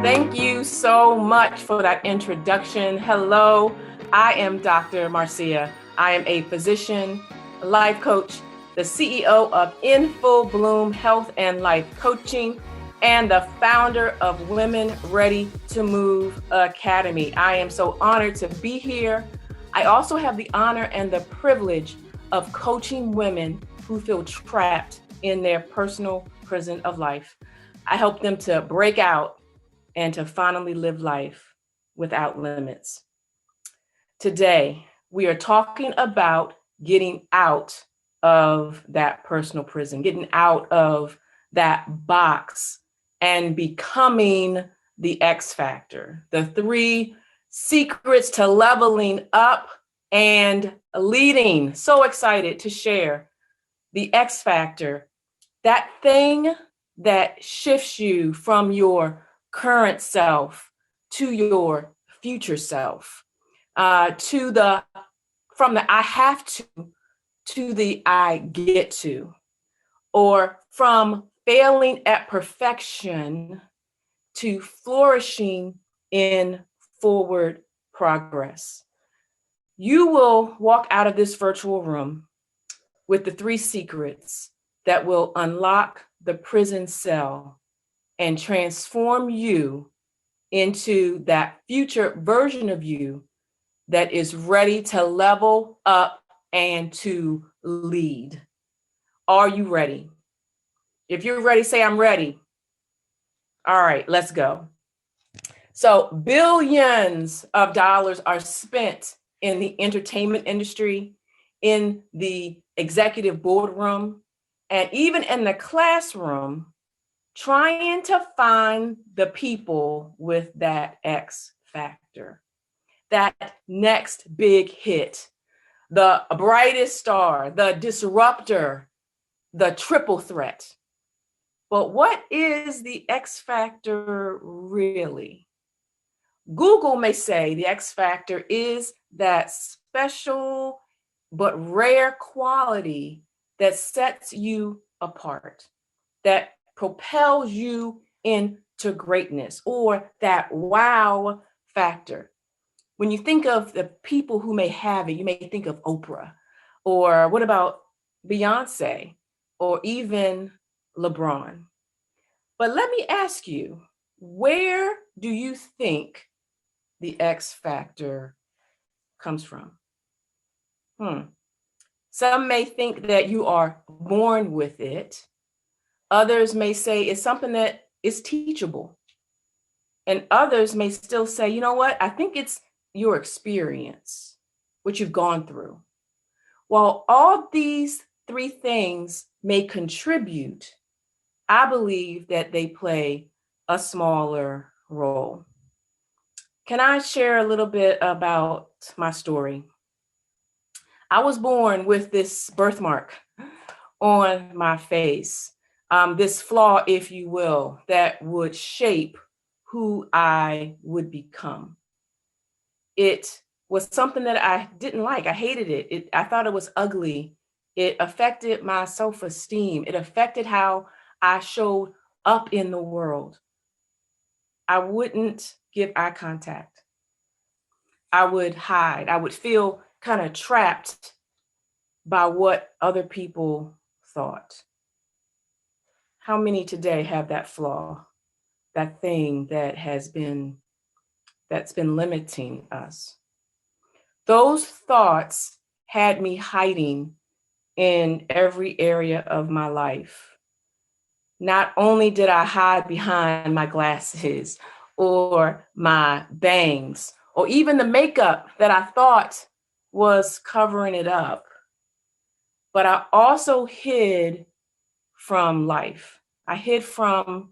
Thank you so much for that introduction. Hello, I am Dr. Marcea. I am a physician, a life coach, the CEO of In Full Bloom Health and Life Coaching, and the founder of Women Ready to Move Academy. I am so honored to be here. I also have the honor and the privilege of coaching women who feel trapped in their personal prison of life. I help them to break out and to finally live life without limits. Today, we are talking about getting out of that personal prison, getting out of that box and becoming the X factor, the 3 secrets to leveling up and leading. So excited to share the X factor, that thing that shifts you from your current self to your future self, from the I have to the I get to, or from failing at perfection to flourishing in forward progress. You will walk out of this virtual room with the 3 secrets that will unlock the prison cell and transform you into that future version of you that is ready to level up and to lead. Are you ready? If you're ready, say, I'm ready. All right, let's go. So billions of dollars are spent in the entertainment industry, in the executive boardroom, and even in the classroom, trying to find the people with that X factor, that next big hit, the brightest star, the disruptor, the triple threat. But what is the X factor really? Google may say the X factor is that special but rare quality that sets you apart, that propels you into greatness, or that wow factor. When you think of the people who may have it, you may think of Oprah, or what about Beyonce, or even LeBron. But let me ask you, where do you think the X factor comes from? Some may think that you are born with it. Others may say it's something that is teachable. And others may still say, you know what? I think it's your experience, what you've gone through. While all these 3 things may contribute, I believe that they play a smaller role. Can I share a little bit about my story? I was born with this birthmark on my face, this flaw, if you will, that would shape who I would become. It was something that I didn't like. I hated it. I thought it was ugly. It affected my self-esteem. It affected how I showed up in the world. I wouldn't give eye contact. I would hide. I would feel kind of trapped by what other people thought. How many today have that flaw, that thing that's been limiting us? Those thoughts had me hiding in every area of my life. Not only did I hide behind my glasses or my bangs, or even the makeup that I thought was covering it up, but I also hid from life. I hid from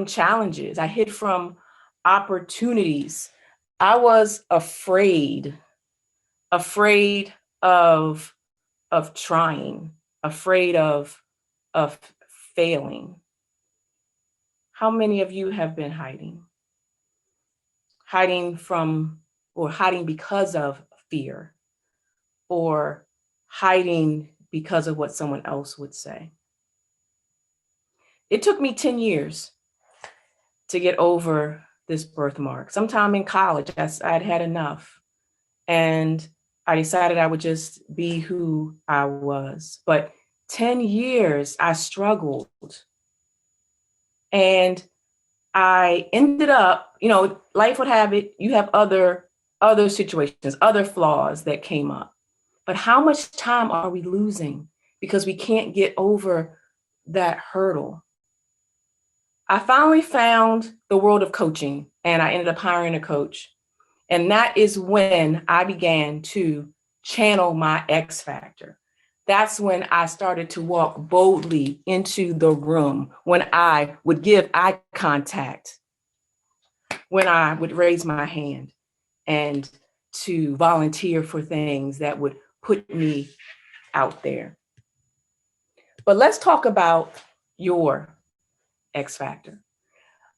challenges. I hid from opportunities. I was afraid of trying, afraid of failing. How many of you have been hiding? Hiding from, or hiding because of fear, or hiding because of what someone else would say. It took me 10 years to get over this birthmark. Sometime in college, I'd had enough. And I decided I would just be who I was. But 10 years I struggled. And I ended up, life would have it, you have other situations, other flaws that came up. But how much time are we losing because we can't get over that hurdle? I finally found the world of coaching and I ended up hiring a coach. And that is when I began to channel my X factor. That's when I started to walk boldly into the room, when I would give eye contact, when I would raise my hand and to volunteer for things that would put me out there. But let's talk about your X factor.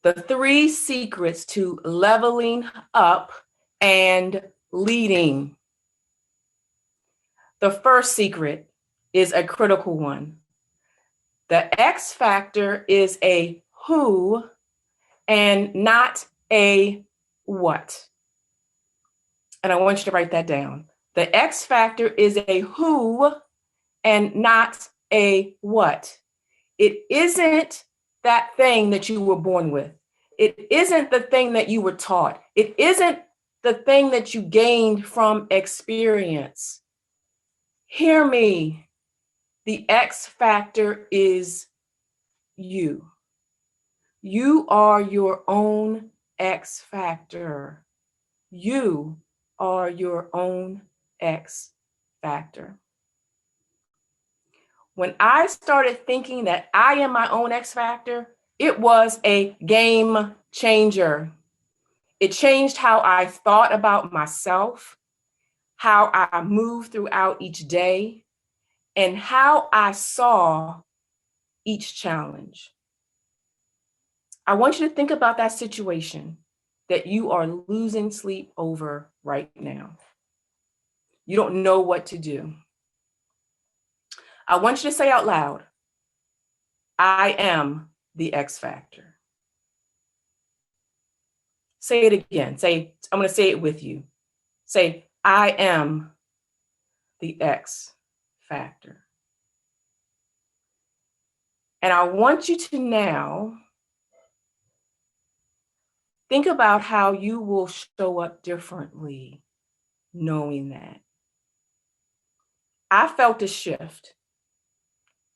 The 3 secrets to leveling up and leading. The first secret is a critical one. The X factor is a who and not a what. And I want you to write that down. The X factor is a who and not a what. It isn't that thing that you were born with. It isn't the thing that you were taught. It isn't the thing that you gained from experience. Hear me. The X factor is you. You are your own X factor. You are your own X factor. When I started thinking that I am my own X factor, it was a game changer. It changed how I thought about myself, how I moved throughout each day, and how I saw each challenge. I want you to think about that situation that you are losing sleep over right now. You don't know what to do. I want you to say out loud, I am the X factor. Say it again. I'm going to say it with you. Say, I am the X factor. And I want you to now think about how you will show up differently knowing that. I felt a shift.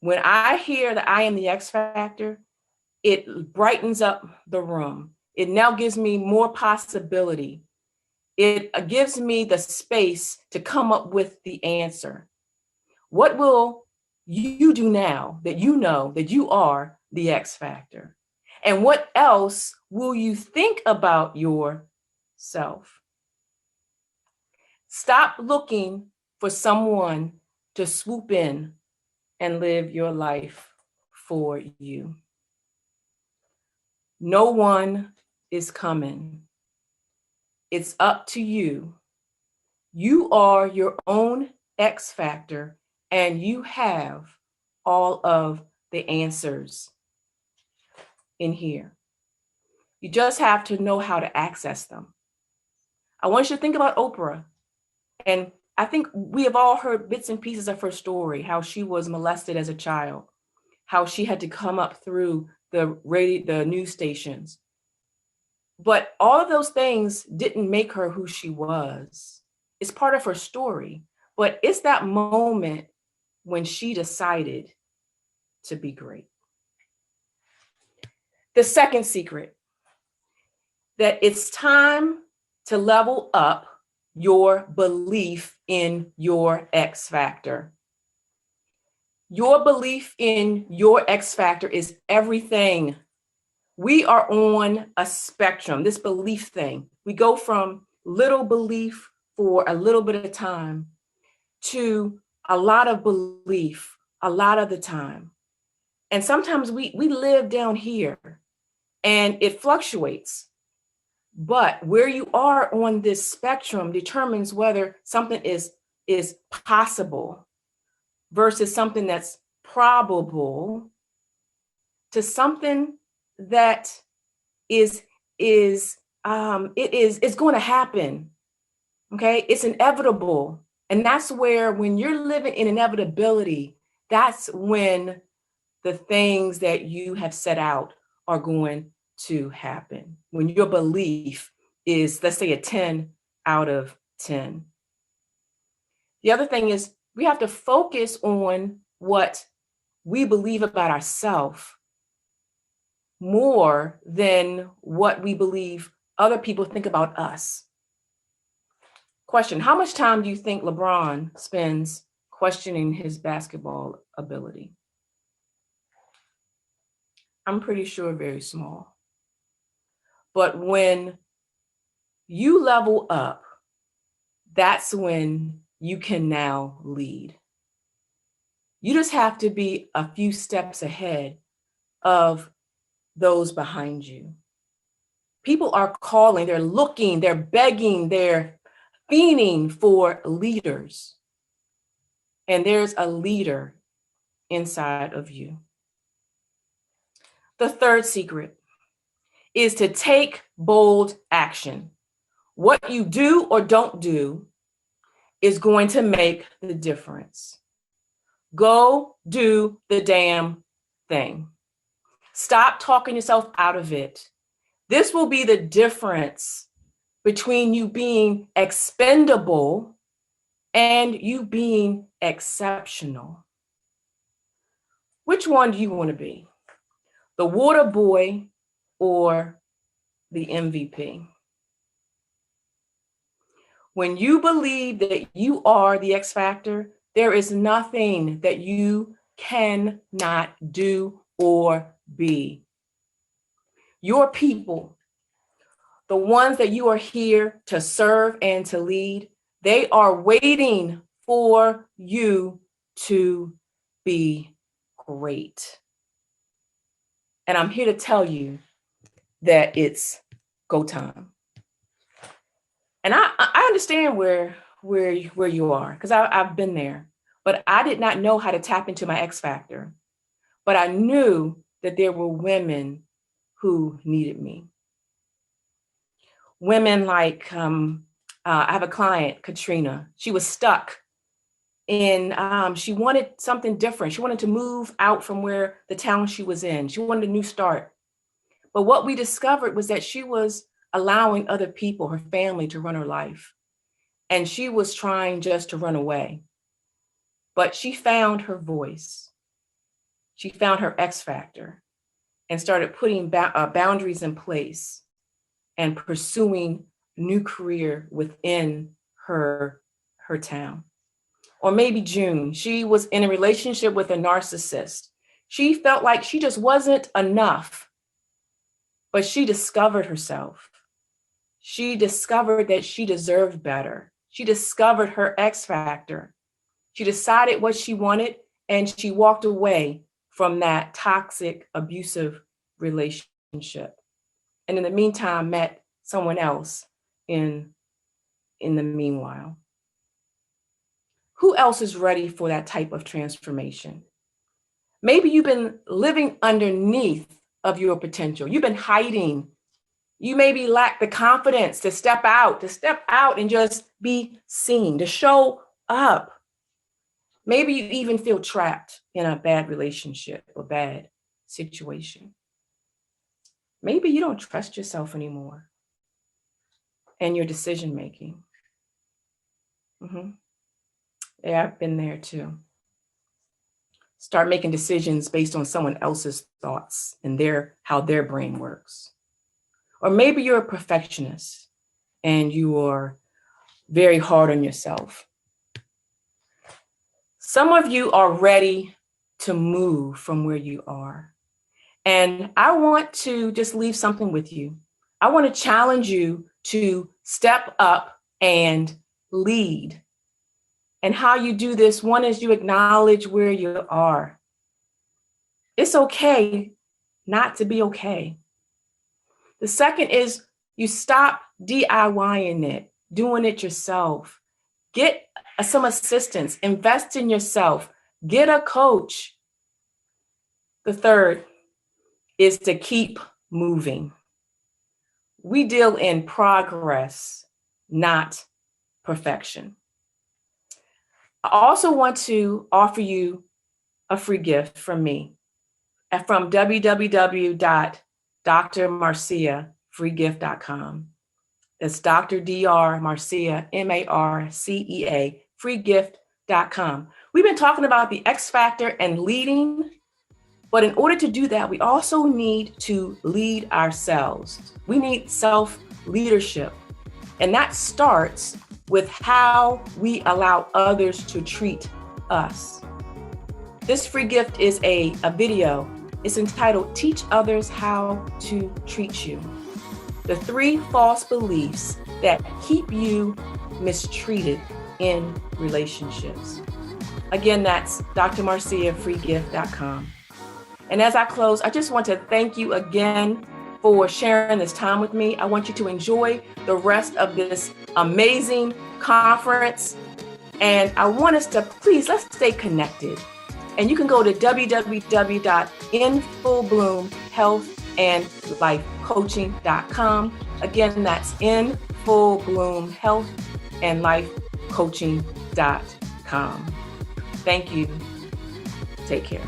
When I hear that I am the X factor, it brightens up the room. It now gives me more possibility. It gives me the space to come up with the answer. What will you do now that you know that you are the X factor? And what else will you think about yourself? Stop looking for someone to swoop in and live your life for you. No one is coming. It's up to you. You are your own X factor, and you have all of the answers in here. You just have to know how to access them. I want you to think about Oprah. And I think we have all heard bits and pieces of her story, how she was molested as a child, how she had to come up through the news stations. But all of those things didn't make her who she was. It's part of her story, but it's that moment when she decided to be great. The second secret, that it's time to level up your belief in your X factor. Your belief in your X factor is everything. We are on a spectrum, this belief thing. We go from little belief for a little bit of time to a lot of belief a lot of the time. And sometimes we live down here and it fluctuates. But where you are on this spectrum determines whether something is possible versus something that's probable to something that is it's going to happen. Okay, it's inevitable. And that's where, when you're living in inevitability, that's when the things that you have set out are going to happen. When your belief is, let's say, a 10 out of 10. The other thing is, we have to focus on what we believe about ourselves more than what we believe other people think about us. Question: how much time do you think LeBron spends questioning his basketball ability? I'm pretty sure very small. But when you level up, that's when you can now lead. You just have to be a few steps ahead of those behind you. People are calling, they're looking, they're begging, they're fiending for leaders. And there's a leader inside of you. The third secret is to take bold action. What you do or don't do is going to make the difference. Go do the damn thing. Stop talking yourself out of it. This will be the difference between you being expendable and you being exceptional. Which one do you want to be? The water boy or the MVP? When you believe that you are the X factor, there is nothing that you cannot do or be. Your people, the ones that you are here to serve and to lead, they are waiting for you to be great. And I'm here to tell you that it's go time. And I understand where you are, because I've been there, but I did not know how to tap into my X factor. But I knew that there were women who needed me. Women like, I have a client, Katrina. She was stuck and she wanted something different. She wanted to move out from where the town she was in. She wanted a new start. But what we discovered was that she was allowing other people, her family, to run her life. And she was trying just to run away. But she found her voice. She found her X factor and started putting boundaries in place and pursuing new career within her town. Or maybe June, she was in a relationship with a narcissist. She felt like she just wasn't enough, but she discovered herself. She discovered that she deserved better. She discovered her X factor. She decided what she wanted, and she walked away from that toxic, abusive relationship. And in the meantime, met someone else in the meanwhile. Who else is ready for that type of transformation? Maybe you've been living underneath of your potential. You've been hiding. You maybe lack the confidence to step out and just be seen, to show up. Maybe you even feel trapped in a bad relationship or bad situation. Maybe you don't trust yourself anymore and your decision making. Yeah, I've been there too. Start making decisions based on someone else's thoughts and how their brain works. Or maybe you're a perfectionist and you are very hard on yourself. Some of you are ready to move from where you are. And I want to just leave something with you. I want to challenge you to step up and lead. And how you do this, one is you acknowledge where you are. It's okay not to be okay. The second is you stop DIYing it, doing it yourself. Get some assistance, invest in yourself, get a coach. The third is to keep moving. we deal in progress, not perfection. I also want to offer you a free gift from me from www.drmarceafreegift.com. That's Dr. Marcea, Marcea, freegift.com. We've been talking about the X factor and leading, but in order to do that, we also need to lead ourselves. We need self-leadership, and that starts with how we allow others to treat us. This free gift is a video. It's entitled, Teach Others How to Treat You. The 3 false beliefs that keep you mistreated in relationships. Again, that's drmarceafreegift.com. And as I close, I just want to thank you again for sharing this time with me. I want you to enjoy the rest of this amazing conference. And I want us to let's stay connected. And you can go to www.infullbloomhealthandlifecoaching.com. Again, that's infullbloomhealthandlifecoaching.com. Thank you. Take care.